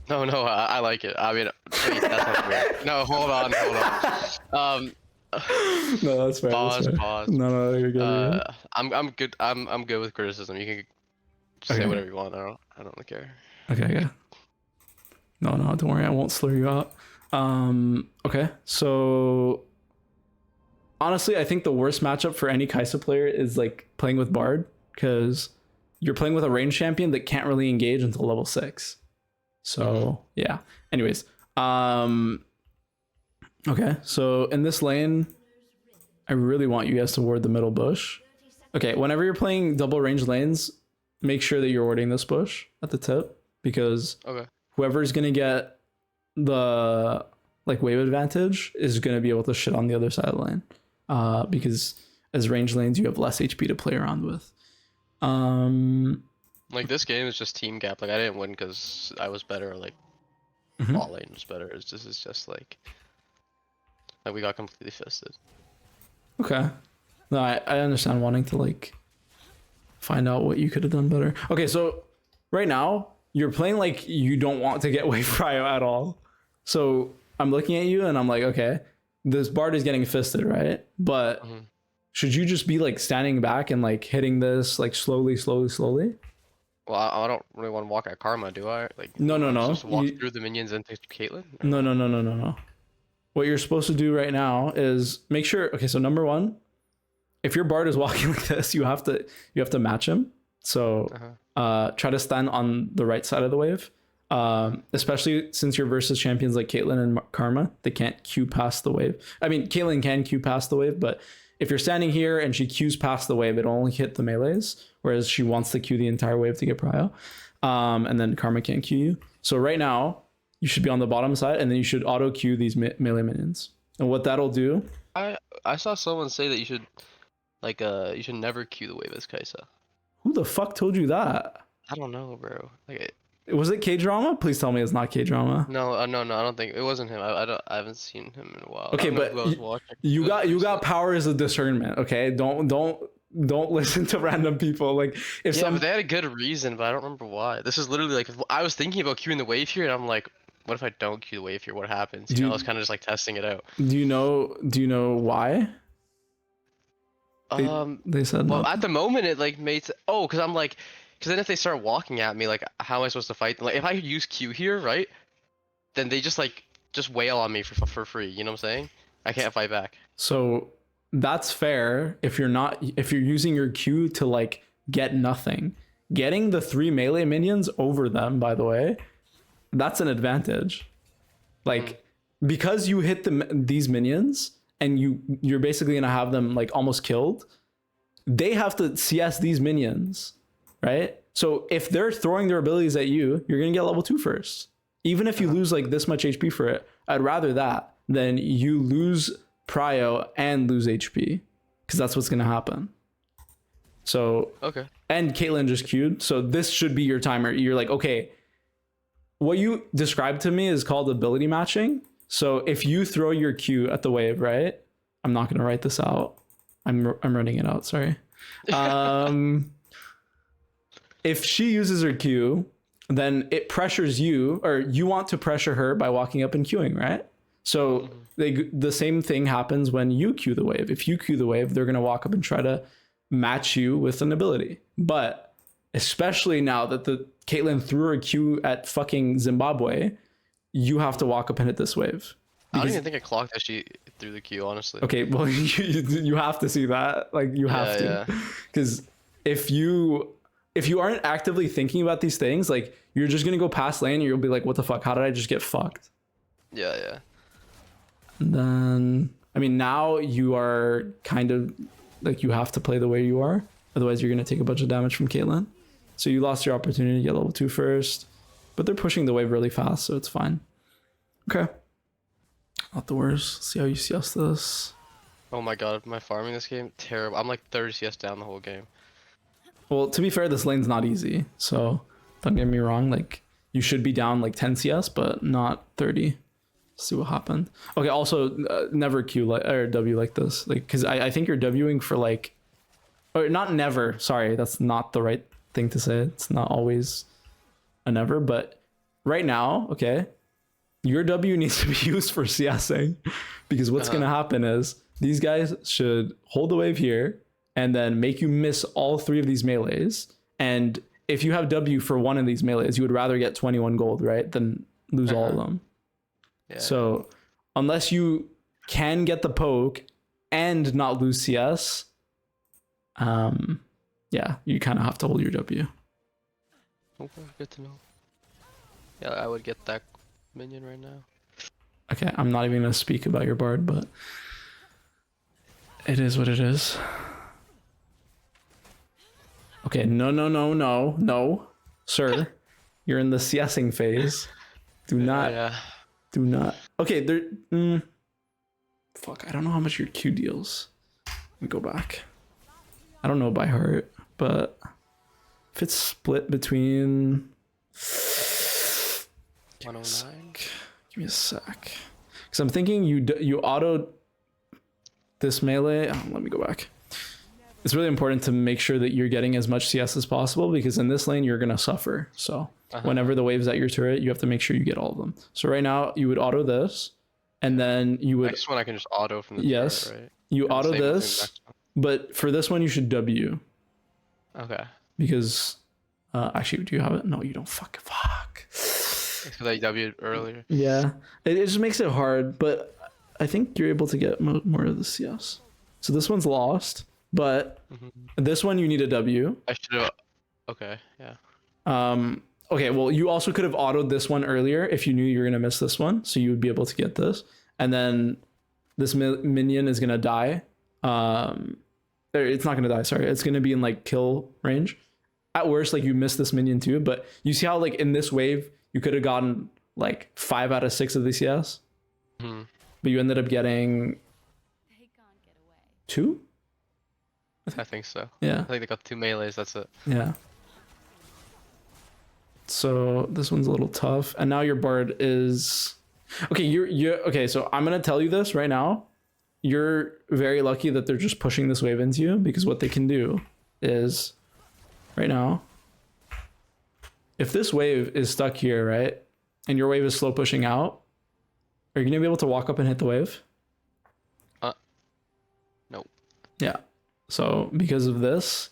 No, I like it. I mean, wait, that's not weird. No, hold on. No, that's fair. Pause. No, you're good. I'm good. I'm good with criticism. You can say whatever you want. I don't really care. Okay. No, don't worry. I won't slur you out. Okay. So honestly, I think the worst matchup for any Kai'Sa player is like playing with Bard, because you're playing with a range champion that can't really engage until level 6. So yeah. Anyways, okay. So in this lane, I really want you guys to ward the middle bush. Okay. Whenever you're playing double range lanes, make sure that you're warding this bush at the tip, because whoever's gonna get the like wave advantage is gonna be able to shit on the other side of the lane. Because as range lanes, you have less HP to play around with. Like this game is just team gap. Like I didn't win because I was better. Or, like bot lane was better. It's just like we got completely fisted. Okay. No, I understand wanting to like find out what you could have done better. Okay, so right now you're playing like you don't want to get wave prio at all. So I'm looking at you and I'm like, okay, this Bard is getting fisted, right? But should you just be like standing back and like hitting this like slowly? Well, I don't really want to walk at Karma, do I? Like no. Just walk through the minions into Caitlyn? No. What you're supposed to do right now is make sure. Okay, so number one, if your Bard is walking like this, you have to match him. So try to stand on the right side of the wave. Especially since you're versus champions like Caitlyn and Karma, they can't queue past the wave. I mean, Caitlyn can queue past the wave, but if you're standing here and she queues past the wave, it'll only hit the melees, whereas she wants to queue the entire wave to get prio. And then Karma can't queue you. So right now, you should be on the bottom side, and then you should auto queue these melee minions. And what that'll do... I saw someone say that you should never queue the wave as Kai'Sa. Who the fuck told you that? I don't know, bro. Was it K-Drama? Please tell me it's not K-Drama. No, I don't think it wasn't him. I haven't seen him in a while. Okay, but you got powers of discernment. Okay, don't listen to random people. Like but they had a good reason, but I don't remember why. This is literally like I was thinking about queuing the wave here, and I'm like, what if I don't queue the wave here? What happens? I was kind of just like testing it out. Do you know why? They said well, at the moment it like made because I'm like. Because then if they start walking at me, like, how am I supposed to fight them? Like, if I use Q here, right? Then they just wail on me for free. You know what I'm saying? I can't fight back. So that's fair if you're using your Q to like get nothing. Getting the 3 melee minions over them, by the way, that's an advantage. Like because you hit these minions and you're basically gonna have them like almost killed. They have to CS these minions. Right? So if they're throwing their abilities at you, you're going to get level 2 first. Even if you lose like this much HP for it, I'd rather that than you lose prio and lose HP. because that's what's gonna happen. So Okay. and Caitlyn just queued, so this should be your timer. You're like, okay, what you described to me is called ability matching. So if you throw your Q at the wave, right? I'm not gonna write this out. I'm running it out. Sorry. If she uses her Q, then it pressures you, or you want to pressure her by walking up and queuing, right? So the same thing happens when you queue the wave. If you queue the wave, they're gonna walk up and try to match you with an ability. But especially now that the Caitlyn threw her Q at fucking Zimbabwe, you have to walk up and hit this wave. I don't even think I clocked that she threw the Q, honestly. Okay, well, you have to see that. Like, you have to. Because if you aren't actively thinking about these things, like, you're just going to go past lane and you'll be like, what the fuck? How did I just get fucked? Yeah. And then, I mean, now you are kind of, like, you have to play the way you are. Otherwise, you're going to take a bunch of damage from Caitlyn. So you lost your opportunity to get level 2 first. But they're pushing the wave really fast, so it's fine. Okay. Not the worst. Let's see how you CS this. Oh my god, my farming this game, terrible. I'm like 30 CS down the whole game. Well, to be fair, this lane's not easy. So don't get me wrong. Like, you should be down like 10 CS, but not 30. Let's see what happened. Okay, also, never Q or W like this. Like, because I think you're Wing for like... Or not never. Sorry, that's not the right thing to say. It's not always a never. But right now, okay, your W needs to be used for CSing, because what's going to happen is these guys should hold the wave here and then make you miss all 3 of these melees. And if you have W for one of these melees, you would rather get 21 gold, right, than lose all of them. Yeah. So unless you can get the poke and not lose CS, yeah, you kind of have to hold your W. Okay, good to know. Yeah, I would get that minion right now. Okay, I'm not even gonna speak about your bard, but it is what it is. Okay, no, sir, you're in the CSing phase. Do not. Okay, there. Fuck, I don't know how much your Q deals. Let me go back. I don't know by heart, but if it's split between 109. Give me a sec. Because I'm thinking you auto this melee. Oh, let me go back. It's really important to make sure that you're getting as much CS as possible, because in this lane you're gonna suffer. So whenever the wave's at your turret, you have to make sure you get all of them. So right now you would auto this, and then you would. Next one I can just auto from the yes, turret, right? You auto this, but for this one you should W. Okay. Because actually, do you have it? No, you don't. Fuck. Because I W'd earlier. Yeah, it just makes it hard, but I think you're able to get more of the CS. So this one's lost, but this one you need a W. I should have. Okay, yeah. Okay, well, you also could have autoed this one earlier if you knew you were gonna miss this one, so you would be able to get this, and then this minion is gonna die. It's not gonna die. Sorry, it's gonna be in like kill range. At worst, like, you miss this minion too, but you see how like in this wave you could have gotten like 5 out of 6 of the CS, but you ended up getting 2. I think so. Yeah. I think they got 2 melees. That's it. Yeah. So this one's a little tough, and now your bard is okay. You're okay. So I'm gonna tell you this right now. You're very lucky that they're just pushing this wave into you, because what they can do is right now, if this wave is stuck here, right, and your wave is slow pushing out, are you gonna be able to walk up and hit the wave? Nope. Yeah. So because of this,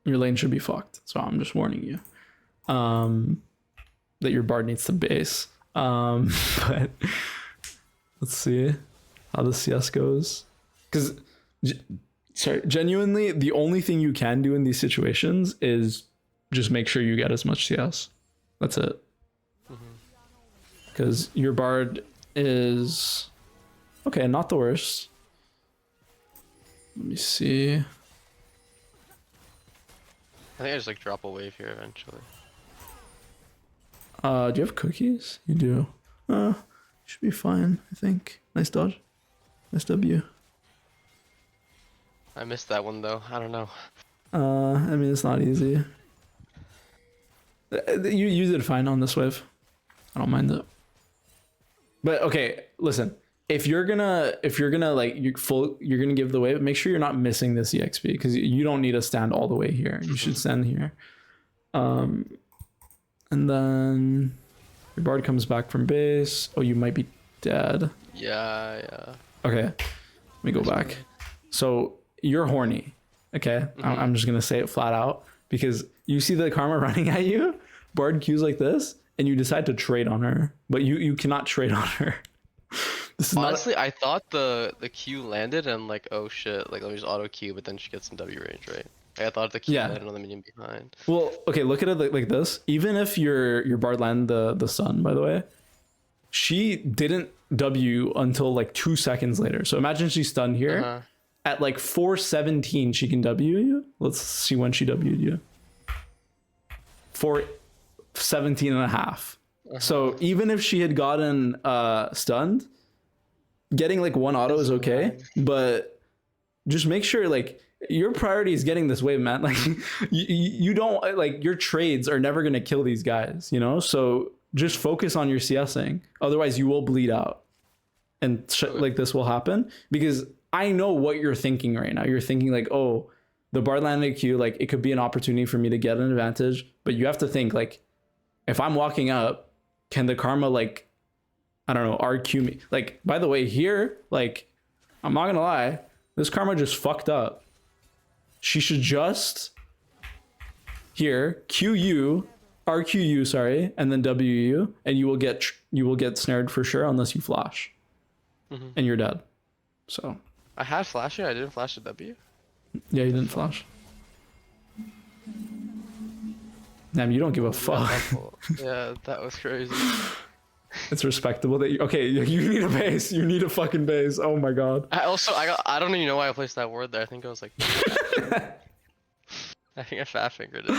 your lane should be fucked. So I'm just warning you that your bard needs to base. But let's see how the CS goes. Because, genuinely, the only thing you can do in these situations is just make sure you get as much CS. That's it. Because your bard is... Okay, not the worst. Let me see. I think I just like drop a wave here eventually. Do you have cookies? You do. Should be fine, I think. Nice dodge. Nice W. I missed that one though. I don't know. I mean, it's not easy. You did fine on this wave. I don't mind it. But okay, listen. If you're gonna like you're gonna give the wave, make sure you're not missing this EXP because you don't need to stand all the way here. You should stand here. And then your bard comes back from base. Oh, you might be dead. Yeah. Okay, let me go back. So you're horny. Okay, I'm just gonna say it flat out because you see the karma running at you. Bard Q's like this, and you decide to trade on her, but you cannot trade on her. This is Honestly, I thought the Q landed and like, oh shit, like let me just auto Q, but then she gets in W range, right? Like, I thought the Q landed on the minion behind. Well, okay, look at it like this. Even if your bard landed the sun, by the way, she didn't W until like 2 seconds later. So imagine she's stunned here. At like 4:17, she can W you. Let's see when she W'd you. 4:17 and a half. So even if she had gotten stunned, getting like one auto is okay, but just make sure like your priority is getting this wave, man. Like you don't like your trades are never gonna kill these guys, you know. So just focus on your CSing. Otherwise, you will bleed out, and like this will happen because I know what you're thinking right now. You're thinking like, oh, the bard landed Q, like it could be an opportunity for me to get an advantage, but you have to think like, if I'm walking up, can the karma like, I don't know, RQ me? Like, by the way, here, like, I'm not gonna lie, this karma just fucked up. She should just here QU, RQU, sorry, and then WU, and you will get snared for sure unless you flash, and you're dead. So I had flashing. I didn't flash the W. Yeah, you didn't flash. Damn, you don't give a fuck. Yeah, that was crazy. It's respectable that you need a base. You need a fucking base. Oh my god. I don't even know why I placed that word there. I think I was like I think I fat fingered it.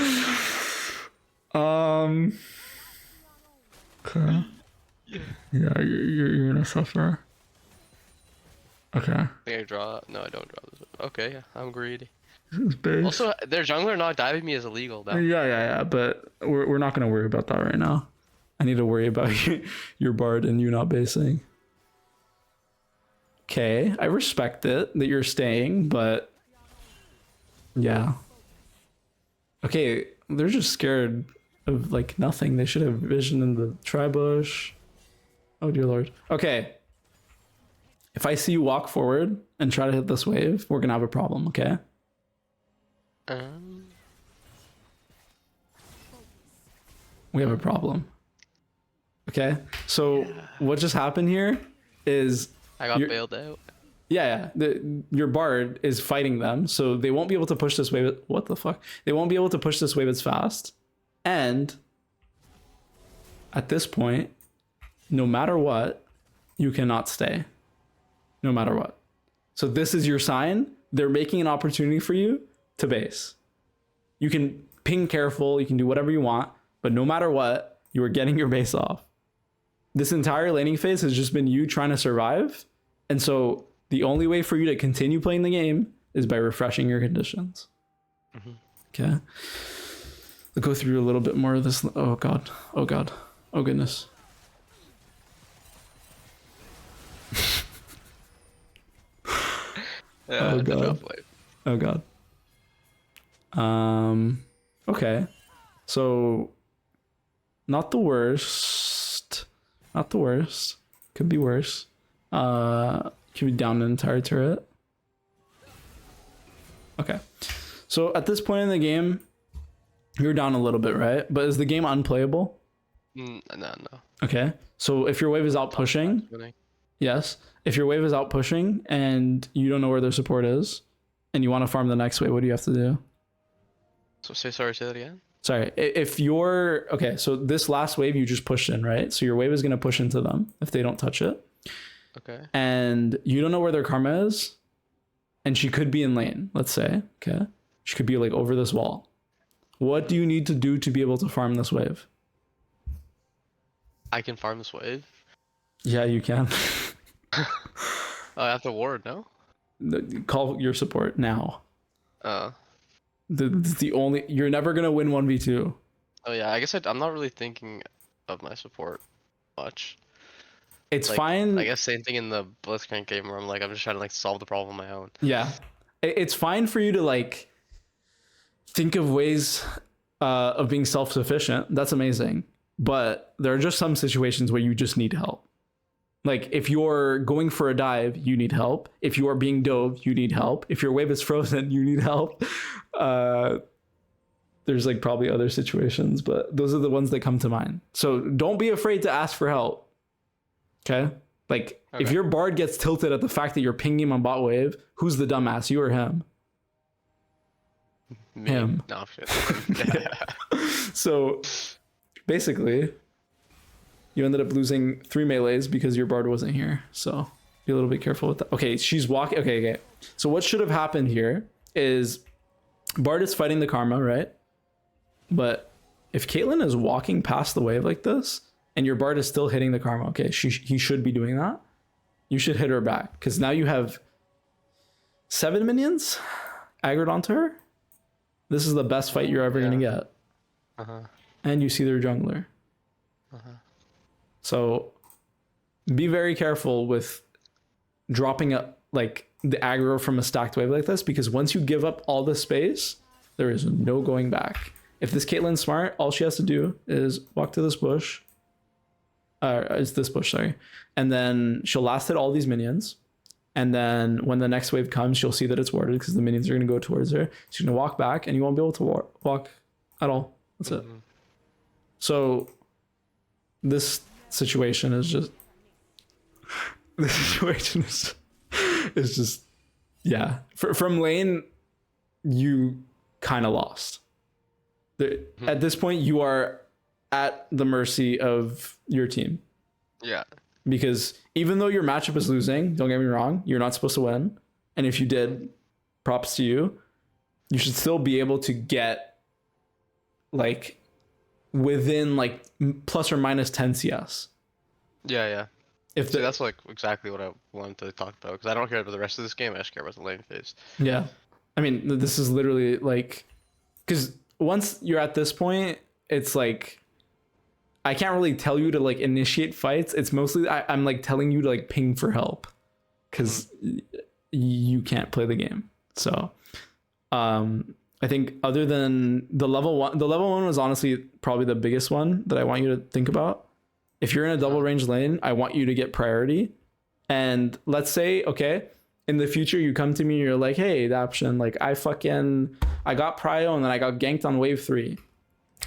Okay. Yeah, you're gonna suffer. Okay. I think I draw. No, I don't draw this one. Okay, yeah, I'm greedy. This is base. Also, their jungler not diving me is illegal now. Yeah. But we're not gonna worry about that right now. I need to worry about your bard and you not basing. Okay, I respect it that you're staying, but yeah. Okay, they're just scared of like nothing. They should have vision in the tri-bush. Oh dear lord. Okay. If I see you walk forward and try to hit this wave, we're gonna have a problem, okay? We have a problem. Okay, so what just happened here is I got bailed out. Yeah. Your bard is fighting them, so they won't be able to push this wave. What the fuck? They won't be able to push this wave as fast. And at this point, no matter what, you cannot stay. No matter what. So this is your sign. They're making an opportunity for you to base. You can ping careful. You can do whatever you want, but no matter what, you are getting your base off. This entire laning phase has just been you trying to survive. And so the only way for you to continue playing the game is by refreshing your conditions. Okay. I'll go through a little bit more of this. Oh God. Oh God. Oh goodness. Oh God. Oh God. Okay. So not the worst. Not the worst. Could be worse. Could be down an entire turret. Okay. So at this point in the game, you're down a little bit, right? But is the game unplayable? No. Okay. So if your wave is out pushing, yes. If your wave is out pushing and you don't know where their support is, and you want to farm the next wave, what do you have to do? So say that again. Sorry. If you're okay, so this last wave you just pushed in, right? So your wave is gonna push into them if they don't touch it. Okay. And you don't know where their karma is, and she could be in lane. Let's say, okay, she could be like over this wall. What do you need to do to be able to farm this wave? I can farm this wave. Yeah, you can. I have to ward, no? Call your support now. Uh. The only, you're never gonna win 1v2. Oh yeah, I guess I'm not really thinking of my support much. It's Like, fine. I guess same thing in the Blitzcrank game where I'm just trying to like solve the problem on my own. Yeah, it's fine for you to like think of ways of being self-sufficient. That's amazing. But there are just some situations where you just need help. Like if you're going for a dive, you need help. If you are being dove, you need help. If your wave is frozen, you need help. There's like probably other situations, but those are the ones that come to mind. So don't be afraid to ask for help. Okay? Like if your Bard gets tilted at the fact that you're pinging him on bot wave, who's the dumbass, you or him? Me? Him. No, shit. So basically, you ended up losing 3 melees because your Bard wasn't here. So be a little bit careful with that. Okay, she's walking. Okay. So what should have happened here is Bard is fighting the Karma, right? But if Caitlyn is walking past the wave like this and your Bard is still hitting the Karma, okay, he should be doing that. You should hit her back because now you have 7 minions aggroed onto her. This is the best fight you're ever going to get. And you see their jungler. So be very careful with dropping up like the aggro from a stacked wave like this, because once you give up all the space, there is no going back. If this Caitlyn's smart, all she has to do is walk to this bush. It's this bush, sorry. And then she'll last hit all these minions. And then when the next wave comes, she'll see that it's warded because the minions are going to go towards her. She's going to walk back and you won't be able to walk at all. That's it. So this situation is just... The situation is just... Yeah. From lane, you kind of lost. At this point, you are at the mercy of your team. Yeah. Because even though your matchup is losing, don't get me wrong, you're not supposed to win. And if you did, props to you. You should still be able to get like within like plus or minus 10 CS. Yeah. If that's like exactly what I wanted to talk about, because I don't care about the rest of this game. I just care about the lane phase. Yeah. I mean, this is literally like, because once you're at this point, it's like, I can't really tell you to like initiate fights. It's mostly I'm like telling you to like ping for help because you can't play the game. So I think other than the level one was honestly probably the biggest one that I want you to think about. If you're in a double range lane, I want you to get priority. And let's say, okay, in the future you come to me and you're like, hey, Adaption, like I got prio and then I got ganked on wave 3.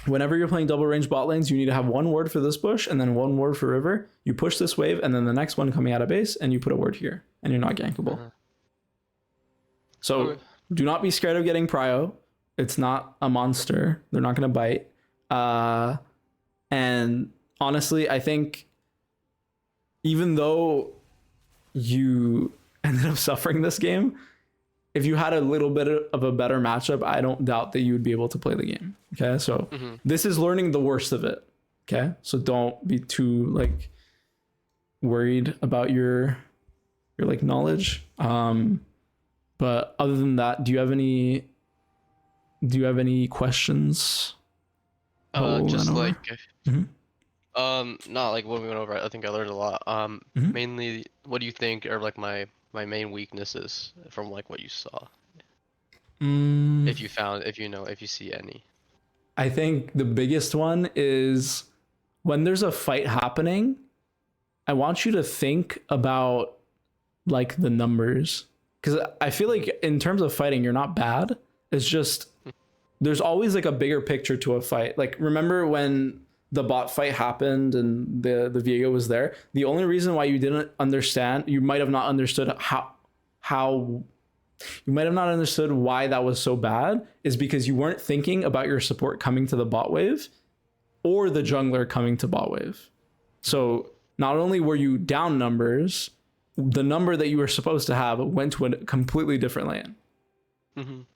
Whenever you're playing double range bot lanes, you need to have 1 ward for this bush and then 1 ward for river. You push this wave and then the next one coming out of base and you put a ward here and you're not gankable. So do not be scared of getting prio. It's not a monster. They're not going to bite. And honestly, I think even though you ended up suffering this game, if you had a little bit of a better matchup, I don't doubt that you would be able to play the game. Okay, so this is learning the worst of it. Okay, so don't be too like worried about your like knowledge. But other than that, do you have any questions? Just like not like what we went over. I think I learned a lot. Mainly, what do you think are like my main weaknesses from like what you saw? If you see any. I think the biggest one is when there's a fight happening, I want you to think about like the numbers, because I feel like in terms of fighting, you're not bad. It's just there's always like a bigger picture to a fight. Like remember when the bot fight happened and the Viego was there? The only reason why you didn't understand, you might have not understood how you might have not understood why that was so bad, is because you weren't thinking about your support coming to the bot wave or the jungler coming to bot wave. So not only were you down numbers, the number that you were supposed to have went to a completely different lane.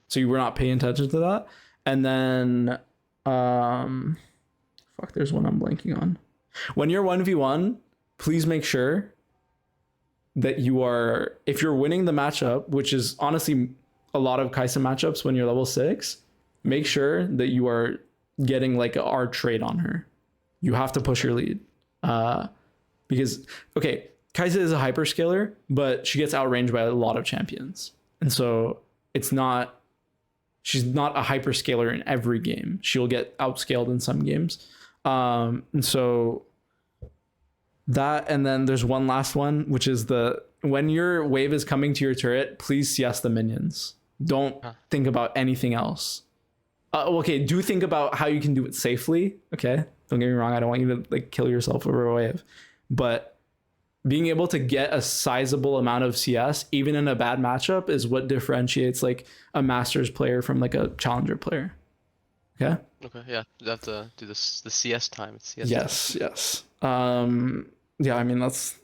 So you were not paying attention to that. And then there's one I'm blanking on. When you're 1v1, please make sure that you are, if you're winning the matchup, which is honestly a lot of Kaisa matchups when you're level 6, make sure that you are getting like our trade on her. You have to push your lead. Because, okay, Kaisa is a hyperscaler, but she gets outranged by a lot of champions. And so she's not a hyperscaler in every game. She'll get outscaled in some games. And so that, and then there's one last one, which is when your wave is coming to your turret, please CS the minions. Don't think about anything else. Okay, do think about how you can do it safely. Okay, don't get me wrong. I don't want you to like kill yourself over a wave, but being able to get a sizable amount of CS, even in a bad matchup, is what differentiates like a Masters player from like a Challenger player. Okay. Okay. Yeah. You have to do this. The CS time. It's CS Yes. time. Yes. Yeah. I mean, that's,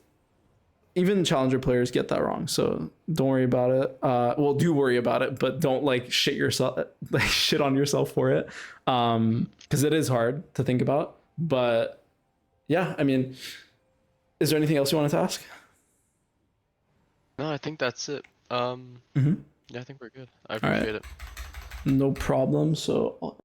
even Challenger players get that wrong, so don't worry about it. Well, do worry about it, but don't like shit on yourself for it, because it is hard to think about. But yeah, I mean, is there anything else you wanted to ask? No, I think that's it. Yeah, I think we're good. I right. appreciate it. No problem. So